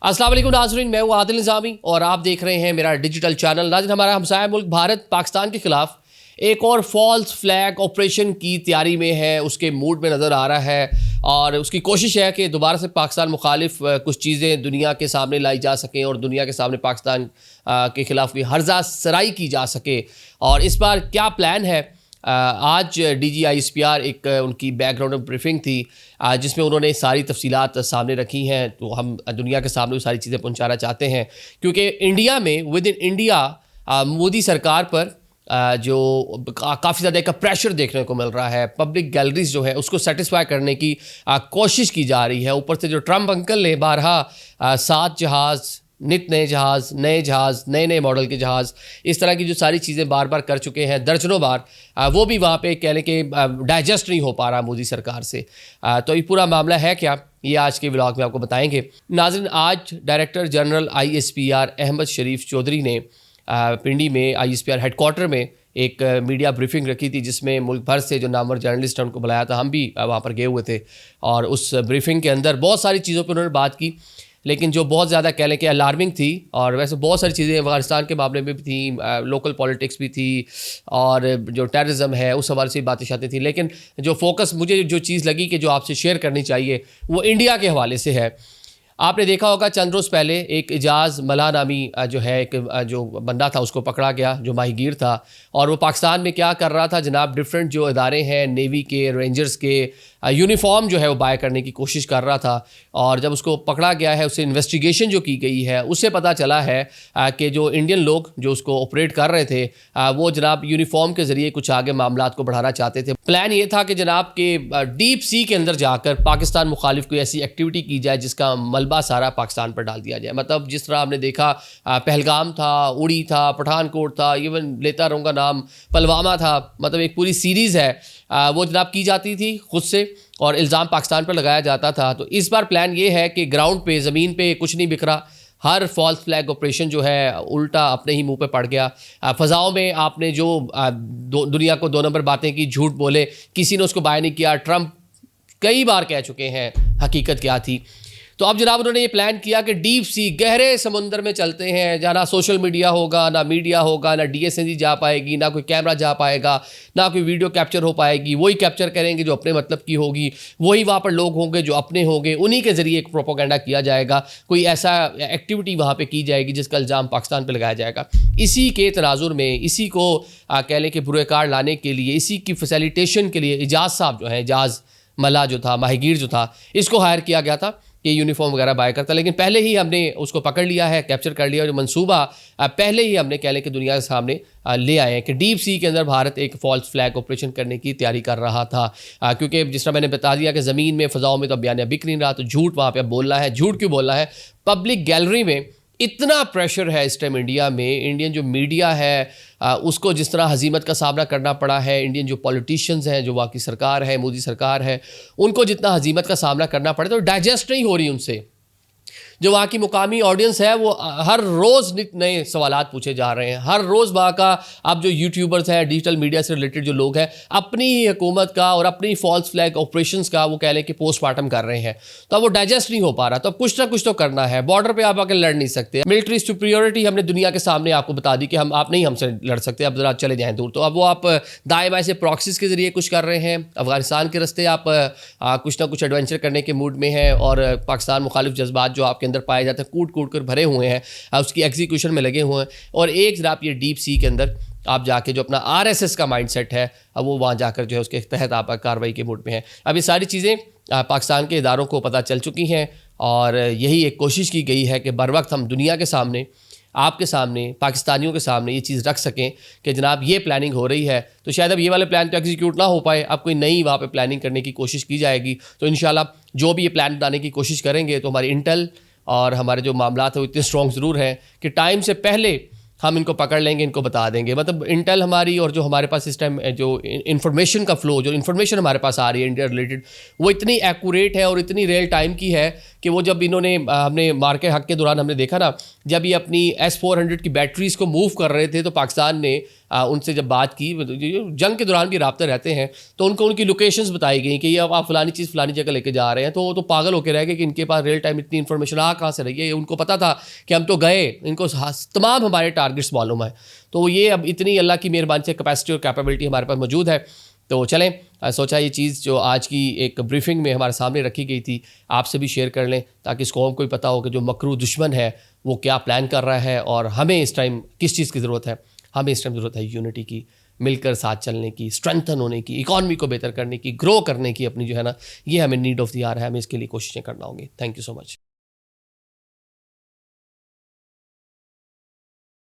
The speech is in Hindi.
अस्सलाम वालेकुम नाज़रीन, मैं हूँ आदिल निज़ामी और आप देख रहे हैं मेरा डिजिटल चैनल। नाज़रीन, हमारा हमसाया मुल्क भारत पाकिस्तान के ख़िलाफ़ एक और फॉल्स फ्लैग ऑपरेशन की तैयारी में है, उसके मूड में नज़र आ रहा है और उसकी कोशिश है कि दोबारा से पाकिस्तान मुखालिफ कुछ चीज़ें दुनिया के सामने लाई जा सकें और दुनिया के सामने पाकिस्तान के ख़िलाफ़ कोई हर्जा सराई की जा सके। और इस बार क्या प्लान है? आज DGISPR एक उनकी बैकग्राउंड ब्रीफिंग थी जिसमें उन्होंने सारी तफसीलात सामने रखी हैं, तो हम दुनिया के सामने वो सारी चीज़ें पहुंचाना चाहते हैं क्योंकि इंडिया में विद इन इंडिया मोदी सरकार पर जो काफ़ी ज़्यादा एक प्रेशर देखने को मिल रहा है। पब्लिक गैलरीज जो है उसको सेटिस्फाई करने की कोशिश की जा रही है। ऊपर से जो ट्रम्प अंकल ने बारहा 7 जहाज़, नित नए जहाज़, नए नए मॉडल के जहाज़, इस तरह की जो सारी चीज़ें बार बार कर चुके हैं दर्जनों बार, वो भी वहाँ पे कहने के डाइजेस्ट नहीं हो पा रहा मोदी सरकार से। तो ये पूरा मामला है क्या, ये आज के व्लॉग में आपको बताएंगे। नाज़रीन, आज डायरेक्टर जनरल ISPR अहमद शरीफ चौधरी ने पिंडी में ISPR हेडक्वार्टर में एक मीडिया ब्रीफिंग रखी थी जिसमें मुल्क भर से जो नामवर जर्नलिस्ट हैं उनको बुलाया था। हम भी वहाँ पर गए हुए थे और उस ब्रीफिंग के अंदर बहुत सारी चीज़ों पर उन्होंने बात की, लेकिन जो बहुत ज़्यादा कह लें कि अलार्मिंग थी, और वैसे बहुत सारी चीज़ें अफगानिस्तान के मामले में भी थी, लोकल पॉलिटिक्स भी थी और जो टेररिज्म है उस हवाले से बातें शातें थी, लेकिन जो फोकस मुझे जो चीज़ लगी कि जो आपसे शेयर करनी चाहिए वो इंडिया के हवाले से है। आपने देखा होगा चंद रोज़ पहले एक इजाज़ मल्ला नामी जो है एक जो बंदा था उसको पकड़ा गया, जो माहीगीर था, और वो पाकिस्तान में क्या कर रहा था जनाब, डिफरेंट जो इदारे हैं नेवी के, रेंजर्स के यूनिफॉर्म जो है वो बाय करने की कोशिश कर रहा था। और जब उसको पकड़ा गया है, उससे इन्वेस्टिगेशन जो की गई है उससे पता चला है कि जो इंडियन लोग जो उसको ऑपरेट कर रहे थे वो जनाब यूनिफॉर्म के ज़रिए कुछ आगे मामलात को बढ़ाना चाहते थे। प्लान ये था कि जनाब के डीप सी के अंदर जाकर पाकिस्तान मुखालिफ कोई ऐसी एक्टिविटी की जाए जिसका मलबा सारा पाकिस्तान पर डाल दिया जाए। मतलब जिस तरह आपने देखा पहलगाम था, उड़ी था, पठानकोट था, इवन लेता रहूँगा नाम, पुलवामा था, मतलब एक पूरी सीरीज़ है वो जनाब की जाती थी खुद से और इल्ज़ाम पाकिस्तान पर लगाया जाता था। तो इस बार प्लान ये है कि ग्राउंड पे, ज़मीन पे कुछ नहीं बिखरा, हर फॉल्स फ्लैग ऑपरेशन जो है उल्टा अपने ही मुंह पे पड़ गया। फ़ज़ाओं में आपने जो दुनिया को 2 नंबर बातें की, झूठ बोले, किसी ने उसको बाय नहीं किया। ट्रम्प कई बार कह चुके हैं हकीकत क्या थी। तो अब जनाब उन्होंने ये प्लान किया कि डीप सी, गहरे समुंदर में चलते हैं, जहाँ ना सोशल मीडिया होगा, ना मीडिया होगा, ना DSNG जा पाएगी, ना कोई कैमरा जा पाएगा, ना कोई वीडियो कैप्चर हो पाएगी। वही कैप्चर करेंगे जो अपने मतलब की होगी, वही वहाँ पर लोग होंगे जो अपने होंगे, उन्हीं के ज़रिए एक प्रोपोगेंडा किया जाएगा, कोई ऐसा एक्टिविटी वहाँ पर की जाएगी जिसका इल्ज़ाम पाकिस्तान पर लगाया जाएगा। इसी के तनाजुर में, इसी को कह लें कि बुरेकार लाने के लिए, इसी की फैसिलिटेशन के लिए इजाज़ साहब जो है, इजाज़ मल्ला जो था, माहीगीर जो था, इसको हायर किया गया था कि यूनिफॉर्म वगैरह बाय करता। लेकिन पहले ही हमने उसको पकड़ लिया है, कैप्चर कर लिया, जो मंसूबा पहले ही हमने कह लें कि दुनिया के सामने ले आए हैं कि डीप सी के अंदर भारत एक फॉल्स फ्लैग ऑपरेशन करने की तैयारी कर रहा था। क्योंकि जिस तरह मैंने बता दिया कि ज़मीन में, फ़ज़ाओं में तो बयानिया बिक नहीं रहा, तो झूठ वहाँ पर बोलना है। झूठ क्यों बोलना है? पब्लिक गैलरी में इतना प्रेशर है इस टाइम इंडिया में, इंडियन जो मीडिया है उसको जिस तरह हजीमत का सामना करना पड़ा है, इंडियन जो पॉलिटिशियंस हैं, जो वहाँ की सरकार है, मोदी सरकार है, उनको जितना हजीमत का सामना करना पड़ा तो डाइजेस्ट नहीं हो रही उनसे। जो वहाँ की मुकामी ऑडियंस है वो हर रोज़ नए सवालात पूछे जा रहे हैं। हर रोज़ वहाँ का अब जो यूट्यूबर्स हैं, डिजिटल मीडिया से रिलेटेड जो लोग हैं, अपनी ही हुकूमत का और अपनी फॉल्स फ्लैग ऑपरेशंस का वो कह लें कि पोस्टमार्टम कर रहे हैं। तो अब वो डाइजेस्ट नहीं हो पा रहा, तो अब कुछ ना कुछ तो करना है। बॉर्डर पर आप आकर लड़ नहीं सकते। मिलिट्री सुपीरियरिटी हमने दुनिया के सामने आपको बता दी कि आप नहीं हमसे लड़ सकते, अब ज़रा चले जाएँ दूर। तो अब वो आप दाएँ बाएँ से प्रॉक्सीज़ के ज़रिए कुछ कर रहे हैं। अफगानिस्तान के रस्ते आप कुछ ना कुछ एडवेंचर करने के मूड में हैं और पाकिस्तान मुखालिफ जज्बात जो आपके अंदर पाए जाते हैं कूट कूट कर भरे हुए हैं, उसकी एग्जीक्यूशन में लगे हुए हैं। और एक जरा आप ये डीप सी के अंदर आप जाके जो अपना RSS का माइंडसेट है अब वो वहाँ जाकर जो है उसके तहत आप कार्रवाई के मूड में हैं। अब ये सारी चीज़ें पाकिस्तान के इदारों को पता चल चुकी हैं और यही एक कोशिश की गई है कि बर वक्त हम दुनिया के सामने, आपके सामने, पाकिस्तानियों के सामने ये चीज़ रख सकें कि जनाब ये प्लानिंग हो रही है। तो शायद अब ये वाले प्लान तो एग्जीक्यूट ना हो पाए, अब कोई नई वहाँ पे प्लानिंग करने की कोशिश की जाएगी। तो इंशाल्लाह जो भी ये प्लान बनाने की कोशिश करेंगे तो हमारी इंटेल और हमारे जो मामलात हैं वो इतने स्ट्रॉन्ग ज़रूर हैं कि टाइम से पहले हम इनको पकड़ लेंगे, इनको बता देंगे। मतलब इंटेल हमारी और जो हमारे पास इस टाइम जो इन्फॉर्मेशन का फ़्लो, जो इन्फॉर्मेशन हमारे पास आ रही है इंडिया रिलेटेड, वो इतनी एक्यूरेट है और इतनी रियल टाइम की है कि वो जब इन्होंने हमने मार्के हक के दौरान हमने देखा ना, जब ये अपनी S-400 की बैटरीज़ को मूव कर रहे थे तो पाकिस्तान ने उनसे जब बात की, जंग के दौरान भी राब्ते रहते हैं, तो उनको उनकी लोकेशंस बताई गई कि ये अब आप फलानी चीज़ फलानी जगह लेके जा रहे हैं। तो पागल होकर रह गए कि इनके पास रियल टाइम इतनी इन्फॉर्मेशन कहाँ से रही है। उनको पता था कि हम तो गए, इनको तमाम हमारे टारगेट्स मालूम है। तो ये अब इतनी अल्लाह की मेहरबानी से कैपेसिटी और कैपेबिलिटी हमारे पास मौजूद है। तो चलें, सोचा ये चीज़ जो आज की एक ब्रीफिंग में हमारे सामने रखी गई थी आपसे भी शेयर कर लें, ताकि इस कौम को भी पता हो कि जो मकरू दुश्मन है वो क्या प्लान कर रहा है और हमें इस टाइम किस चीज़ की ज़रूरत है। हमें इस टाइम ज़रूरत है यूनिटी की, मिलकर साथ चलने की, स्ट्रेंथन होने की, इकॉनमी को बेहतर करने की, ग्रो करने की अपनी जो है ना, ये हमें नीड ऑफ द आवर है। हमें इसके लिए कोशिशें करना होंगी। Thank you so much.